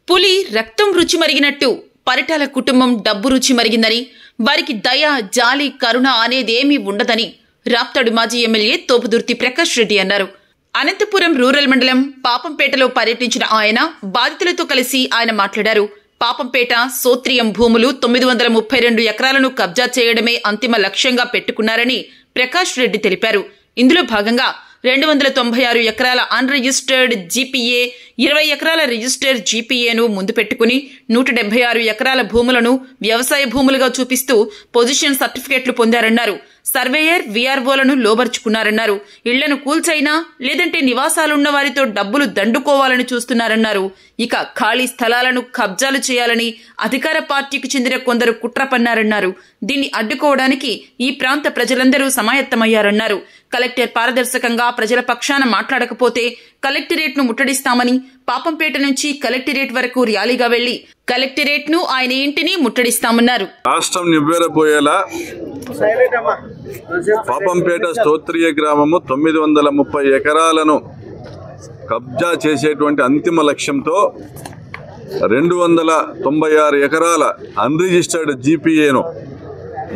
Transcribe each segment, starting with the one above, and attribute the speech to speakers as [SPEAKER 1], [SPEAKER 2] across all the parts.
[SPEAKER 1] పులి రక్తం రుచి మరిగినట్టు పరిటాల కుటుంబం డబ్బు రుచి మరిగిందని, వారికి దయ, జాలి, కరుణ అనేదేమీ ఉండదని రాప్తాడు మాజీ ఎమ్మెల్యే తోపుదుర్తి ప్రకాష్ రెడ్డి అన్నారు. అనంతపురం రూరల్ మండలం పాపంపేటలో పర్యటించిన ఆయన బాధితులతో కలిసి ఆయన మాట్లాడారు. పాపంపేట సోత్రియం భూములు 932 ఎకరాలను కబ్జా చేయడమే అంతిమ లక్ష్యంగా పెట్టుకున్నారని ప్రకాష్ రెడ్డి తెలిపారు. ఇందులో భాగంగా 296 ఎకరాల అన్ రిజిస్టర్డ్ జీపీఏ, 20 ఎకరాల రిజిస్టర్ జీపీఏను ముందు పెట్టుకుని 176 ఎకరాల భూములను వ్యవసాయ భూములుగా చూపిస్తూ పొజిషన్ సర్టిఫికెట్లు పొందారన్నారు. సర్వేయర్, వీఆర్ఓలను లోబర్చుకున్నారన్నారు. ఇళ్లను కూల్చైనా లేదంటే నివాసాలున్న వారితో డబ్బులు దండుకోవాలని చూస్తున్నారన్నారు. ఇక ఖాళీ స్థలాలను కబ్జాలు చేయాలని అధికార పార్టీకి చెందిన కొందరు కుట్ర పన్నారన్నారు. దీన్ని అడ్డుకోవడానికి ఈ ప్రాంత ప్రజలందరూ సమాయత్తమయ్యారన్నారు. కలెక్టర్ పారదర్శకంగా ప్రజల పక్షాన మాట్లాడకపోతే కలెక్టరేట్ ను ముట్టడిస్తామని, పాపంపేట నుంచి కలెక్టరేట్ వరకు ర్యాలీగా వెళ్లి కలెక్టరేట్ ను, ఆయన ఇంటిని ముట్టడిస్తామన్నారు.
[SPEAKER 2] రాష్ట్రం నివ్వెరపోయేలా పాపంపేట స్తోత్రియ గ్రామము 930 ఎకరాలను కబ్జా చేసేటువంటి అంతిమ లక్ష్యంతో 296 ఎకరాల అన్రిజిస్టర్డ్ జీపీఏను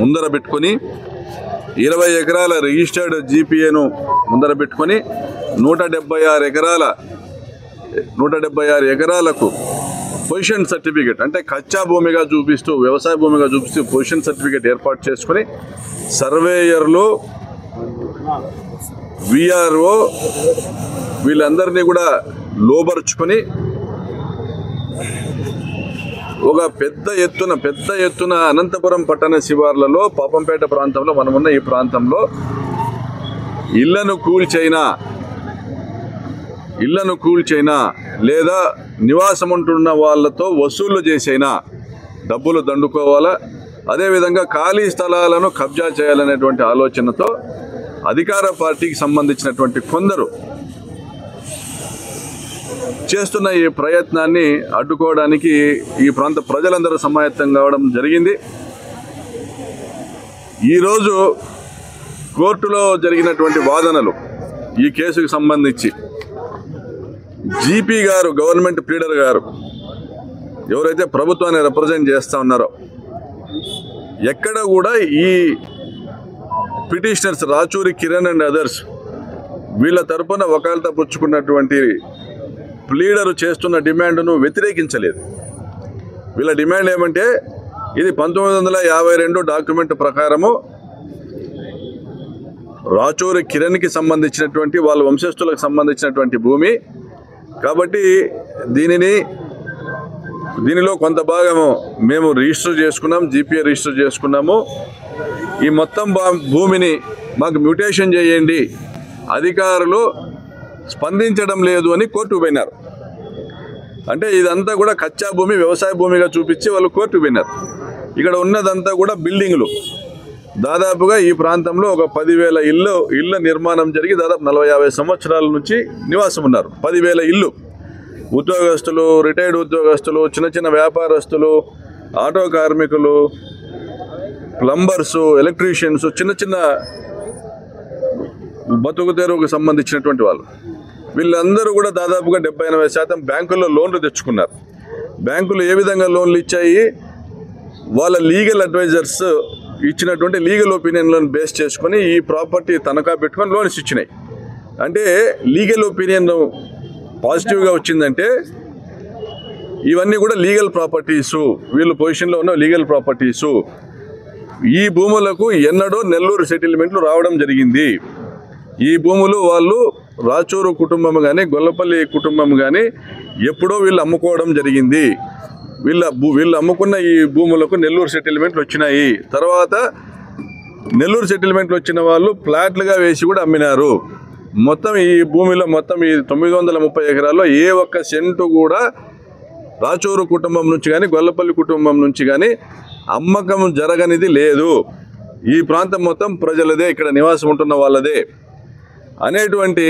[SPEAKER 2] ముందర పెట్టుకొని, 20 ఎకరాల రిజిస్టర్డ్ జీపీఏను ముందర పెట్టుకొని 176 ఎకరాలకు పొజిషన్ సర్టిఫికేట్ అంటే కచ్చా భూమిగా చూపిస్తూ, వ్యవసాయ భూమిగా చూపిస్తూ పొజిషన్ సర్టిఫికేట్ ఏర్పాటు చేసుకుని సర్వేయర్లు, వీఆర్ఓ వీళ్ళందరినీ కూడా లోబరుచుకొని ఒక పెద్ద ఎత్తున అనంతపురం పట్టణ శివార్లలో పాపంపేట ప్రాంతంలో మనమున్న ఈ ప్రాంతంలో ఇళ్లను కూల్చైనా లేదా నివాసం ఉంటున్న వాళ్ళతో వసూళ్లు చేసైనా డబ్బులు దండుకోవాలా. అదేవిధంగా ఖాళీ స్థలాలను కబ్జా చేయాలనేటువంటి ఆలోచనతో అధికార పార్టీకి సంబంధించినటువంటి కొందరు చేస్తున్న ఈ ప్రయత్నాన్ని అడ్డుకోవడానికి ఈ ప్రాంత ప్రజలందరూ సమాయత్తం కావడం జరిగింది. ఈరోజు కోర్టులో జరిగినటువంటి వాదనలు ఈ కేసుకు సంబంధించి జీపీ గారు, గవర్నమెంట్ ప్లీడర్ గారు, ఎవరైతే ప్రభుత్వాన్ని రిప్రజెంట్ చేస్తూ ఉన్నారో, ఎక్కడ కూడా ఈ petitioners Rachuri Kiran and others వీళ్ళ తరపున వకాల్తా పుచ్చుకున్నటువంటి ప్లీడరు చేస్తున్న డిమాండ్ను వ్యతిరేకించలేదు. వీళ్ళ డిమాండ్ ఏమంటే, ఇది 1952 డాక్యుమెంట్ ప్రకారము రాచూరి కిరణ్కి సంబంధించినటువంటి వాళ్ళ వంశస్థులకు సంబంధించినటువంటి భూమి కాబట్టి దీనిలో కొంత భాగము మేము రిజిస్టర్ చేసుకున్నాం, జీపీఏ రిజిస్టర్ చేసుకున్నాము. ఈ మొత్తం భూమిని మాకు మ్యూటేషన్ చేయండి, అధికారులు స్పందించడం లేదు అని కోర్టుకు పోయినారు. అంటే ఇదంతా కూడా కచ్చా భూమి, వ్యవసాయ భూమిగా చూపించి వాళ్ళు కోర్టుకు పోయినారు. ఇక్కడ ఉన్నదంతా కూడా బిల్డింగులు. దాదాపుగా ఈ ప్రాంతంలో ఒక 10,000 ఇళ్ళ నిర్మాణం జరిగి దాదాపు 40-50 సంవత్సరాల నుంచి నివాసం ఉన్నారు. 10,000 ఇళ్ళు. ఉద్యోగస్తులు, రిటైర్డ్ ఉద్యోగస్తులు, చిన్న వ్యాపారస్తులు, ఆటో కార్మికులు, ప్లంబర్సు, ఎలక్ట్రీషియన్స్, చిన్న బతుకు తెరువుకు సంబంధించినటువంటి వాళ్ళు, వీళ్ళందరూ కూడా దాదాపుగా 70-80% బ్యాంకుల్లో లోన్లు తెచ్చుకున్నారు. బ్యాంకులు ఏ విధంగా లోన్లు ఇచ్చాయి? వాళ్ళ లీగల్ అడ్వైజర్స్ ఇచ్చినటువంటి లీగల్ ఒపీనియన్లను బేస్ చేసుకొని ఈ ప్రాపర్టీ తనఖా పెట్టుకొని లోన్స్ ఇచ్చినాయి. అంటే లీగల్ ఒపీనియన్ పాజిటివ్గా వచ్చిందంటే ఇవన్నీ కూడా లీగల్ ప్రాపర్టీసు, వీళ్ళు పొజిషన్లో ఉన్న లీగల్ ప్రాపర్టీసు. ఈ భూములకు ఎన్నడో నెల్లూరు సెటిల్మెంట్లు రావడం జరిగింది. ఈ భూములు వాళ్ళు రాచూరు కుటుంబం కానీ, గొల్లపల్లి కుటుంబం కానీ ఎప్పుడో వీళ్ళు అమ్ముకోవడం జరిగింది. వీళ్ళు అమ్ముకున్న ఈ భూములకు నెల్లూరు సెటిల్మెంట్లు వచ్చినాయి. తర్వాత నెల్లూరు సెటిల్మెంట్లు వచ్చిన వాళ్ళు ప్లాట్లుగా వేసి కూడా అమ్మినారు. మొత్తం ఈ భూమిలో మొత్తం ఈ 930 ఎకరాల్లో ఏ ఒక్క సెంటు కూడా రాచూరు కుటుంబం నుంచి కానీ, గొల్లపల్లి కుటుంబం నుంచి కానీ అమ్మకం జరగనిది లేదు. ఈ ప్రాంతం మొత్తం ప్రజలదే, ఇక్కడ నివాసం ఉంటున్న వాళ్ళదే అనేటువంటి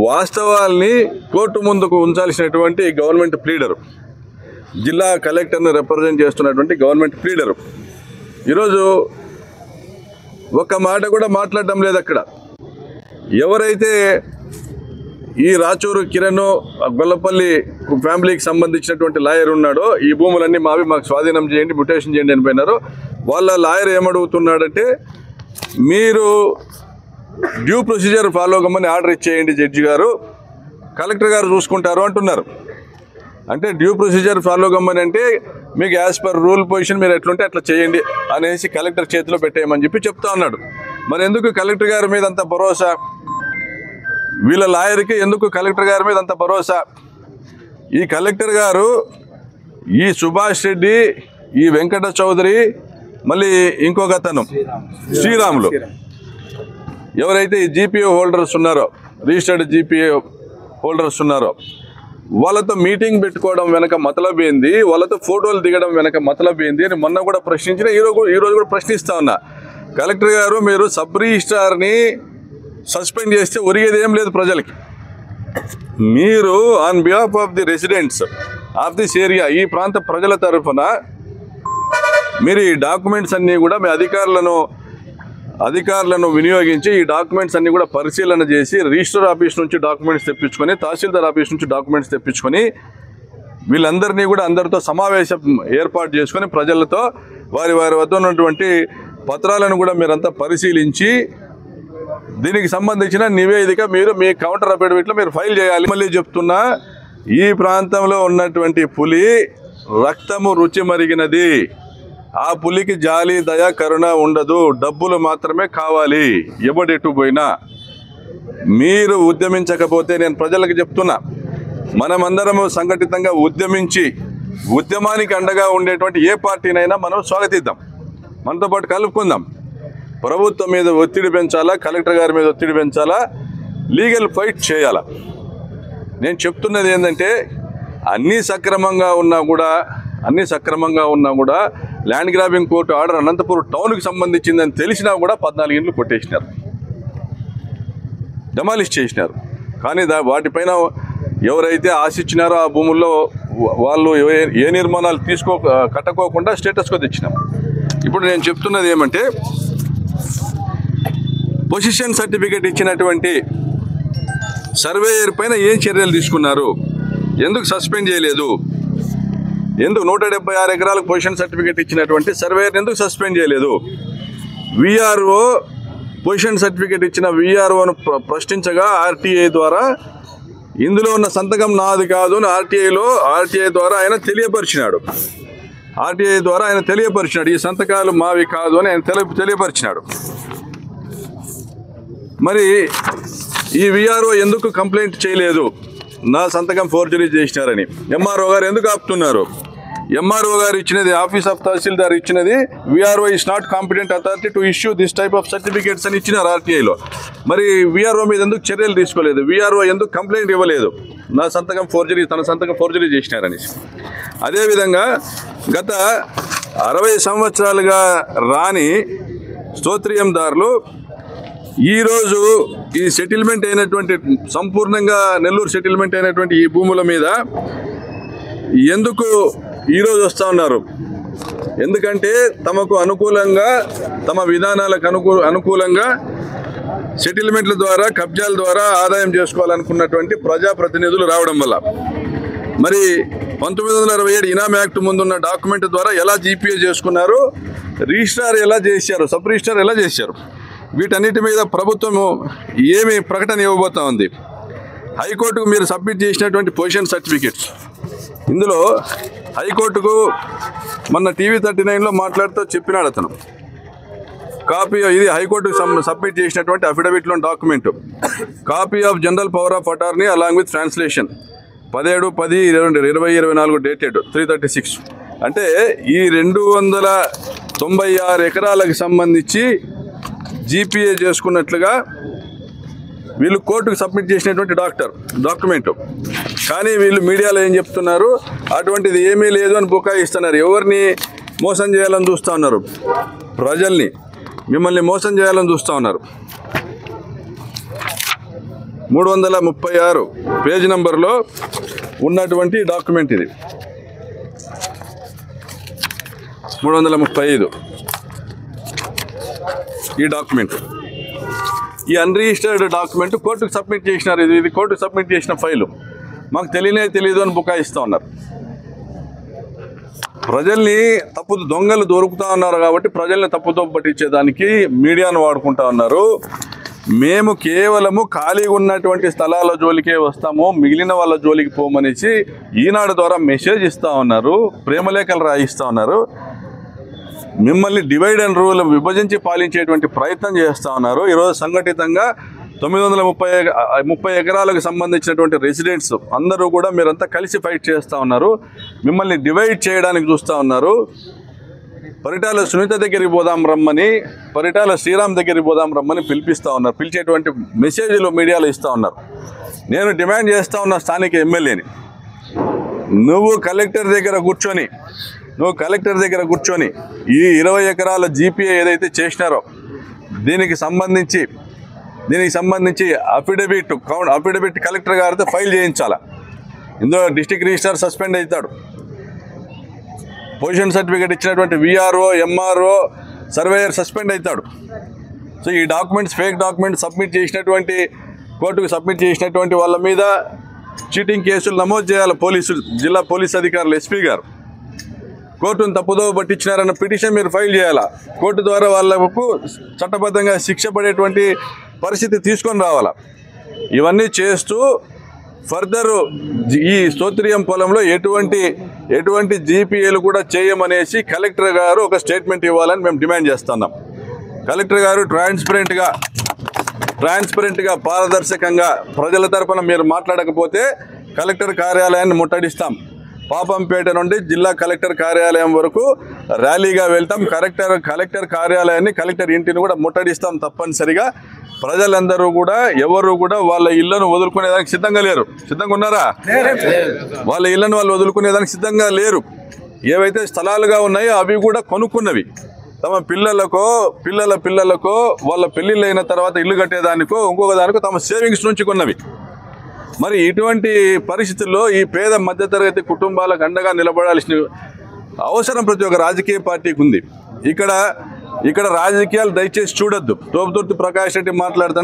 [SPEAKER 2] వాస్తవాల్ని కోర్టు ముందుకు ఉంచాల్సినటువంటి గవర్నమెంట్ ప్లీడరు, జిల్లా కలెక్టర్ను రిప్రజెంట్ చేస్తున్నటువంటి గవర్నమెంట్ ప్లీడరు ఈరోజు ఒక్క మాట కూడా మాట్లాడటం లేదు. అక్కడ ఎవరైతే ఈ రాచూరు కిరణ్ గొల్లపల్లి ఫ్యామిలీకి సంబంధించినటువంటి లాయర్ ఉన్నాడో ఈ భూములన్నీ మావి, మాకు స్వాధీనం చేయండి, మ్యుటేషన్ చేయండి అని పోయినారు. వాళ్ళ లాయర్ ఏమడుగుతున్నాడంటే మీరు డ్యూ ప్రొసీజర్ ఫాలో కమ్మని ఆర్డర్ ఇచ్చేయండి జడ్జి గారు, కలెక్టర్ గారు చూసుకుంటారు అంటున్నారు. అంటే డ్యూ ప్రొసీజర్ ఫాలో కమ్మని అంటే మీకు యాజ్ పర్ రూల్ పొజిషన్ మీరు ఎట్లుంటే అట్లా చేయండి అనేసి కలెక్టర్ చేతిలో పెట్టేయమని చెప్పి చెప్తా ఉన్నాడు. మరి ఎందుకు కలెక్టర్ గారి మీద అంత భరోసా? వీళ్ళ లాయర్కి ఎందుకు కలెక్టర్ గారి మీద అంత భరోసా? ఈ కలెక్టర్ గారు ఈ సుభాష్ రెడ్డి, ఈ వెంకట చౌదరి, మళ్ళీ ఇంకొక అతను శ్రీరాములు ఎవరైతే ఈ జీపీఏ హోల్డర్స్ ఉన్నారో, రిజిస్టర్డ్ జీపీఏ హోల్డర్స్ ఉన్నారో, వాళ్ళతో మీటింగ్ పెట్టుకోవడం వెనక మతలబ్ ఏంది, వాళ్ళతో ఫోటోలు దిగడం వెనక మతలబ్ ఏంది అని మొన్న కూడా ప్రశ్నించిన, ఈరోజు కూడా ప్రశ్నిస్తా ఉన్నా. కలెక్టర్ గారు మీరు సబ్ రిజిస్ట్రార్ని సస్పెండ్ చేస్తే ఒరిగేది ఏం లేదు ప్రజలకి. మీరు on behalf of the residents of this area, ఈ ప్రాంత ప్రజల తరఫున మీరు ఈ డాక్యుమెంట్స్ అన్నీ కూడా మీ అధికారులను వినియోగించి ఈ డాక్యుమెంట్స్ అన్నీ కూడా పరిశీలన చేసి రిజిస్టర్ ఆఫీస్ నుంచి డాక్యుమెంట్స్ తెప్పించుకొని, తహసీల్దార్ ఆఫీస్ నుంచి డాక్యుమెంట్స్ తెప్పించుకొని, వీళ్ళందరినీ కూడా అందరితో సమావేశం ఏర్పాటు చేసుకొని ప్రజలతో వారి వద్ద ఉన్నటువంటి పత్రాలను కూడా మీరంతా పరిశీలించి దీనికి సంబంధించిన నివేదిక మీరు మీ కౌంటర్ అఫిడవిట్లో మీరు ఫైల్ చేయాలి. మళ్ళీ చెప్తున్నా, ఈ ప్రాంతంలో ఉన్నటువంటి పులి రక్తము రుచి మరిగినది. ఆ పులికి జాలి, దయ, కరుణ ఉండదు, డబ్బులు మాత్రమే కావాలి. ఎవడెటు పోయినా మీరు ఉద్యమించకపోతే, నేను ప్రజలకు చెప్తున్నా, మనమందరము సంఘటితంగా ఉద్యమించి ఉద్యమానికి అండగా ఉండేటువంటి ఏ పార్టీనైనా మనం స్వాగతిద్దాం, మనతో పాటు కలుపుకుందాం. ప్రభుత్వం మీద ఒత్తిడి పెంచాలా, కలెక్టర్ గారి మీద ఒత్తిడి పెంచాలా, లీగల్ ఫైట్ చేయాలా. నేను చెప్తున్నది ఏంటంటే అన్నీ సక్రమంగా ఉన్నా కూడా land grabbing court order Anantapuram టౌన్కి సంబంధించిందని తెలిసినా కూడా 14 ఇండ్లు కొట్టేసినారు, డెమాలిష్ చేసినారు. కానీ వాటిపైన ఎవరైతే ఆశించినారో ఆ భూముల్లో వాళ్ళు ఏ నిర్మాణాలు కట్టుకోకుండా స్టేటస్కో తెచ్చినాం. ఇప్పుడు నేను చెప్తున్నది ఏమంటే, పొజిషన్ సర్టిఫికేట్ ఇచ్చినటువంటి సర్వేయర్ పైన ఏం చర్యలు తీసుకున్నారు, ఎందుకు సస్పెండ్ చేయలేదు, ఎందుకు 176 ఎకరాలకు పొజిషన్ సర్టిఫికేట్ ఇచ్చినటువంటి సర్వేయర్ ఎందుకు సస్పెండ్ చేయలేదు? విఆర్ఓ పొజిషన్ సర్టిఫికేట్ ఇచ్చిన విఆర్ఓను ప్రశ్నించగా ఆర్టీఐ ద్వారా ఇందులో ఉన్న సంతకం నాది కాదు అని ఆర్టీఐ ద్వారా ఆయన తెలియపరిచినాడు. ఈ సంతకాలు మావి కాదు అని ఆయన తెలియపరిచినాడు. మరి ఈ విఆర్ఓ ఎందుకు కంప్లైంట్ చేయలేదు, నా సంతకం ఫోర్జరీ చేసినారని? ఎంఆర్ఓ గారు ఎందుకు ఆపుతున్నారు? ఎంఆర్ఓ గారు ఇచ్చినది, ఆఫీస్ ఆఫ్ తహసీల్దార్ ఇచ్చినది, VRO is not competent authority to issue this type of certificates అని ఇచ్చినారు ఆర్టీఐలో. మరి విఆర్ఓ మీద ఎందుకు చర్యలు తీసుకోలేదు? విఆర్ఓ ఎందుకు కంప్లైంట్ ఇవ్వలేదు, నా సంతకం ఫోర్జరీ, తన సంతకం ఫోర్జరీ చేసినారని? అదేవిధంగా గత 60 సంవత్సరాలుగా రాని స్తోత్రియందారులు ఈరోజు ఈ సెటిల్మెంట్ అయినటువంటి, సంపూర్ణంగా నెల్లూరు సెటిల్మెంట్ అయినటువంటి ఈ భూముల మీద ఎందుకు ఈరోజు వస్తూ ఉన్నారు? ఎందుకంటే తమకు అనుకూలంగా, తమ విధానాలకు అనుకూలంగా సెటిల్మెంట్ల ద్వారా, కబ్జాల ద్వారా ఆదాయం చేసుకోవాలనుకున్నటువంటి ప్రజాప్రతినిధులు రావడం వల్ల. మరి 1967 ఇనామ్ యాక్ట్ ముందున్న డాక్యుమెంట్ ద్వారా ఎలా జీపీఏ చేసుకున్నారు, రిజిస్ట్రార్ ఎలా చేశారు, సబ్ రిజిస్ట్రార్ ఎలా చేశారు, వీటన్నిటి మీద ప్రభుత్వము ఏమి ప్రకటన ఇవ్వబోతా ఉంది? హైకోర్టుకు మీరు సబ్మిట్ చేసినటువంటి పొజిషన్ సర్టిఫికేట్స్, ఇందులో హైకోర్టుకు మొన్న టీవీ 39లో మాట్లాడుతూ చెప్పినాడు అతను, కాపీ, ఇది హైకోర్టుకు సబ్మిట్ చేసినటువంటి అఫిడవిట్లో document, copy of general power of attorney along with translation 17/10/2024 dated 336. అంటే ఈ 296 ఎకరాలకు సంబంధించి జీపీఏ చేసుకున్నట్లుగా వీళ్ళు కోర్టుకు సబ్మిట్ చేసినటువంటి డాక్యుమెంట్. కానీ వీళ్ళు మీడియాలో ఏం చెప్తున్నారు, అటువంటిది ఏమీ లేదు అని బుకాయిస్తున్నారు. ఎవరిని మోసం చేయాలని చూస్తూ ఉన్నారు? ప్రజల్ని, మిమ్మల్ని మోసం చేయాలని చూస్తూ ఉన్నారు. 336 పేజ్ నంబర్లో ఉన్నటువంటి డాక్యుమెంట్ ఇది. 335 ఈ డాక్యుమెంట్. ఈ అన్రిజిస్టర్డ్ డాక్యుమెంట్ కోర్టుకు సబ్మిట్ చేసినారు. ఇది కోర్టుకు సబ్మిట్ చేసిన ఫైలు మాకు తెలియదు అని బుకాయిస్తూ ఉన్నారు. ప్రజల్ని దొంగలు దొరుకుతూ ఉన్నారు కాబట్టి ప్రజల్ని తప్పుతో పట్టించేదానికి మీడియాను వాడుకుంటా ఉన్నారు. మేము కేవలము ఖాళీగా ఉన్నటువంటి స్థలాల జోలికే వస్తాము, మిగిలిన వాళ్ళ జోలికి పోమనేసి ఈనాడు ద్వారా మెసేజ్ ఇస్తూ ఉన్నారు, ప్రేమలేఖలు రాయిస్తూ ఉన్నారు. మిమ్మల్ని డివైడ్ అండ్ రూల్ విభజించి పాలించేటువంటి ప్రయత్నం చేస్తూ ఉన్నారు. ఈరోజు సంఘటితంగా 930 ఎకరాలకు సంబంధించినటువంటి రెసిడెంట్స్ అందరూ కూడా మీరంతా కలిసి ఫైట్ చేస్తూ ఉన్నారు. మిమ్మల్ని డివైడ్ చేయడానికి చూస్తూ ఉన్నారు. పరిటాల సునీత దగ్గరికి పోదాం రమ్మని, పరిటాల శ్రీరామ్ దగ్గరికి పోదాం రమ్మని పిలిపిస్తూ ఉన్నారు. పిలిచేటువంటి మెసేజ్లు మీడియాలో ఇస్తూ ఉన్నారు. నేను డిమాండ్ చేస్తూ ఉన్న స్థానిక ఎమ్మెల్యేని, నువ్వు కలెక్టర్ దగ్గర కూర్చొని ఈ 20 ఎకరాల జీపీఏ ఏదైతే చేసినారో దీనికి సంబంధించి అఫిడవిట్ కలెక్టర్ గారితో ఫైల్ చేయించాలా. ఇందులో డిస్ట్రిక్ట్ రిజిస్ట్రార్ సస్పెండ్ అవుతాడు, పొజిషన్ సర్టిఫికేట్ ఇచ్చినటువంటి విఆర్ఓ, ఎంఆర్ఓ, సర్వేయర్ సస్పెండ్ అవుతాడు. సో ఈ డాక్యుమెంట్స్ ఫేక్ డాక్యుమెంట్స్ కోర్టుకు సబ్మిట్ చేసినటువంటి వాళ్ళ మీద చీటింగ్ కేసులు నమోదు చేయాలి జిల్లా పోలీస్ అధికారులు, ఎస్పీ గారు. కోర్టును తప్పుదోవ పట్టించినారన్న పిటిషన్ మీరు ఫైల్ చేయాలా. కోర్టు ద్వారా వాళ్లకు చట్టబద్ధంగా శిక్ష పడేటువంటి పరిస్థితి తీసుకొని రావాలా. ఇవన్నీ చేస్తూ ఫర్దర్ ఈ స్తోత్రియం పొలంలో ఎటువంటి జీపీఏలు కూడా చేయమనేసి కలెక్టర్ గారు ఒక స్టేట్మెంట్ ఇవ్వాలని మేము డిమాండ్ చేస్తున్నాం. కలెక్టర్ గారు ట్రాన్స్పరెంట్గా పారదర్శకంగా ప్రజల తరపున మీరు మాట్లాడకపోతే కలెక్టర్ కార్యాలయాన్ని ముట్టడిస్తాం. పాపంపేట నుండి జిల్లా కలెక్టర్ కార్యాలయం వరకు ర్యాలీగా వెళ్తాం. కలెక్టర్ కార్యాలయాన్ని, కలెక్టర్ ఇంటిని కూడా ముట్టడిస్తాం తప్పనిసరిగా. ప్రజలందరూ కూడా ఎవరు కూడా వాళ్ళ ఇళ్లను వదులుకునేదానికి సిద్ధంగా లేరు. సిద్ధంగా ఉన్నారా? వాళ్ళ ఇళ్లను వాళ్ళు వదులుకునేదానికి సిద్ధంగా లేరు. ఏవైతే స్థలాలుగా ఉన్నాయో అవి కూడా కొనుక్కున్నవి, తమ పిల్లలకో వాళ్ళ పెళ్ళిళ్ళు అయిన తర్వాత ఇల్లు కట్టేదానికో ఇంకొక దానికో తమ సేవింగ్స్ నుంచి కొన్నవి. మరి ఇటువంటి పరిస్థితుల్లో ఈ పేద మధ్యతరగతి కుటుంబాలకు అండగా నిలబడాల్సిన అవసరం ప్రతి ఒక్క రాజకీయ పార్టీకి ఉంది. ఇక్కడ రాజకీయాలు దయచేసి చూడొద్దు. తోపుదుర్తి ప్రకాష్ రెడ్డి మాట్లాడే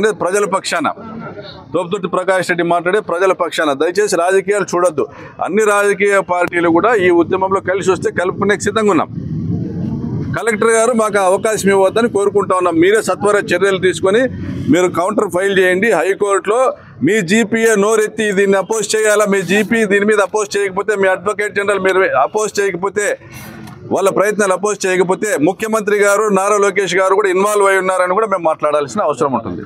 [SPEAKER 2] ప్రజల పక్షాన దయచేసి రాజకీయాలు చూడొద్దు. అన్ని రాజకీయ పార్టీలు కూడా ఈ ఉద్యమంలో కలిసి వస్తే కలుపుకునే సిద్ధంగా ఉన్నాం. కలెక్టర్ గారు మాకు అవకాశం ఇవ్వద్దని కోరుకుంటా ఉన్నాం. మీరే సత్వర చర్యలు తీసుకొని మీరు కౌంటర్ ఫైల్ చేయండి హైకోర్టులో. మీ జీపీఏ నోరెత్తి దీన్ని అపోజ్ చేయాలా. మీ జీపీ దీని మీద అపోజ్ చేయకపోతే, మీ అడ్వకేట్ జనరల్ మీరు అపోజ్ చేయకపోతే, వాళ్ళ ప్రయత్నాలు అపోజ్ చేయకపోతే ముఖ్యమంత్రి గారు, నారా లోకేష్ గారు కూడా ఇన్వాల్వ్ అయి ఉన్నారని కూడా మేము మాట్లాడాల్సిన అవసరం ఉంటుంది.